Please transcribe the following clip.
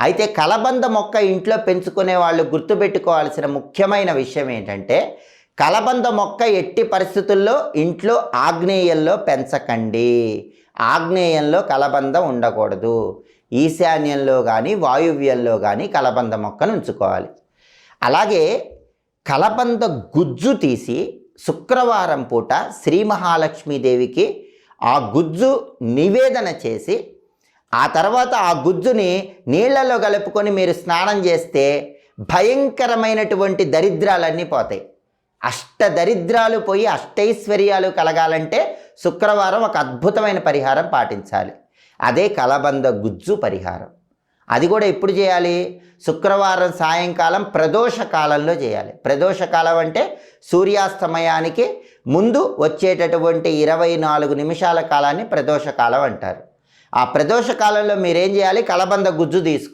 అయితే కలబంద మొక్క ఇంట్లో పెంచుకునే వాళ్ళు గుర్తుపెట్టుకోవాల్సిన ముఖ్యమైన విషయం ఏంటంటే, కలబంద మొక్క ఎట్టి పరిస్థితుల్లో ఇంట్లో ఆగ్నేయంలో పెంచకండి. ఆగ్నేయంలో కలబంద ఉండకూడదు. ఈశాన్యంలో కానీ వాయువ్యంలో కానీ కలబంద మొక్కను ఉంచుకోవాలి. అలాగే కలబంద గుజ్జు తీసి శుక్రవారం పూట శ్రీ మహాలక్ష్మీదేవికి ఆ గుజ్జు నివేదన చేసి ఆ తర్వాత ఆ గుజ్జుని నీళ్లలో కలుపుకొని మీరు స్నానం చేస్తే భయంకరమైనటువంటి దరిద్రాలన్నీ పోతాయి. అష్టదరిద్రాలు పోయి అష్టైశ్వర్యాలు కలగాలంటే శుక్రవారం ఒక అద్భుతమైన పరిహారం పాటించాలి. అదే కలబంద గుజ్జు పరిహారం. అది కూడా ఎప్పుడు చేయాలి? శుక్రవారం సాయంకాలం ప్రదోష కాలంలో చేయాలి. ప్రదోష కాలం అంటే సూర్యాస్తమయానికి ముందు వచ్చేటటువంటి 24 నిమిషాల కాలాన్ని ప్రదోష కాలం అంటారు. ఆ ప్రదోష కాలంలో మీరేం చేయాలి? కలబంద గుజ్జు తీసుకోవాలి.